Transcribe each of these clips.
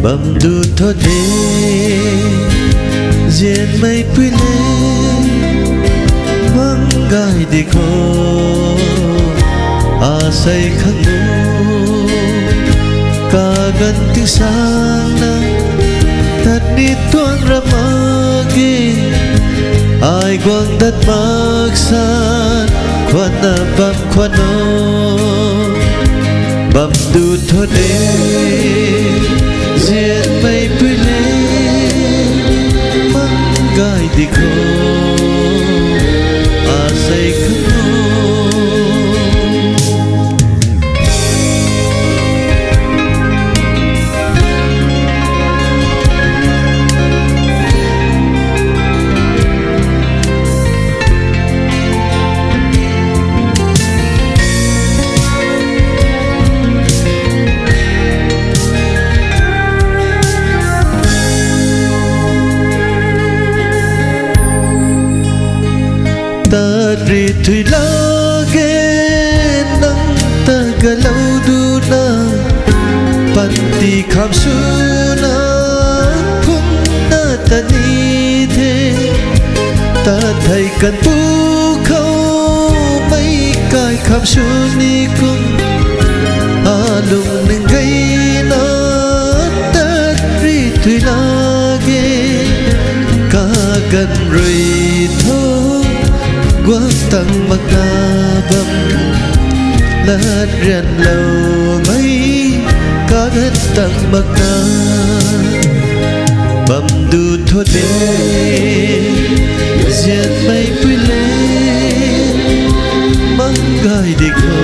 bầm du thốt đê diện mây quy lên măng gai đi khô à say khăn ngô cả gần tiếng sáng nắng thật đi tuang ra magi ai quăng đất mắc san khoan na bầm khoan nô bầm du thốt đê diện mây quy lên măng gai đi khô à say khăn ngô ta ri thui la ge nang ta ga lâu du na pan ti kham su na phun na ta ni the ta thai kan pu khâu mấy cái kham su ni cung a lung ning gai na ta ri thui la ge ka gan rồi thôi quán tăng mặt na bầm lát rèn lâu mấy có hết tăng mặt na bầm du thốt đê diện mây quy lên măng gai đi khô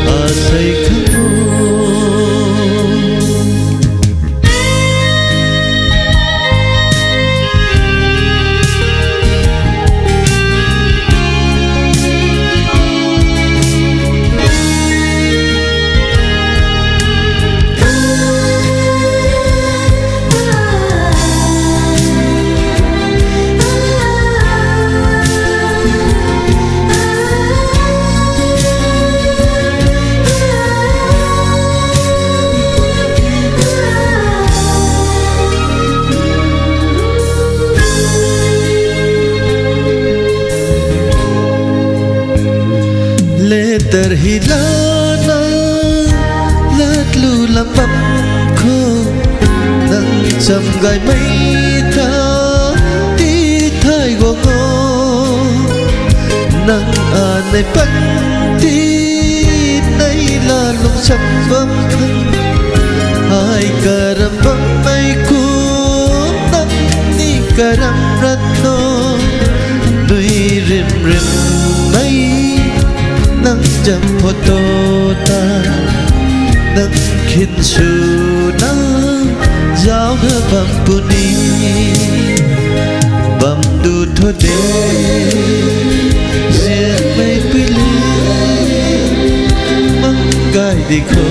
à say khăn ngô ter hilana lát lu lam băm khô nắng chầm gai mây ta tí thay gò ngô nắng à này bắt tí nay là lúc chầm băm khăn hai cà ram băm mây cuốn nắng ni cà ram rát nô đuôi rim rim mây nắng chăm phô tô ta nắng khiến su nắng giáo hơ bầm puni bầm du thốt đê diện mây quy lên măng gai đi khô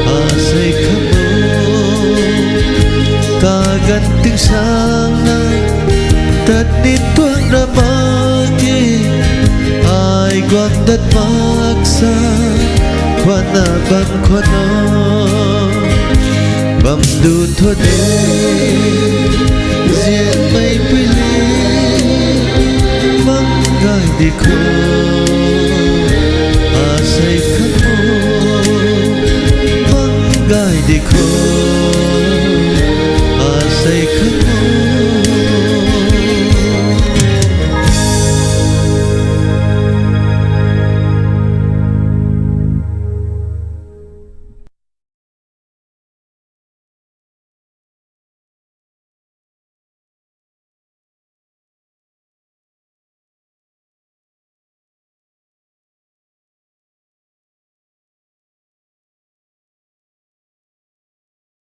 à say khắp mô cả gần tiếng sáng nắng thật đi tuang ra magi ai quăng đất mắc xa khoan na bầm khoan nô bầm du thốt đê diện mây quy lên măng gai đi khô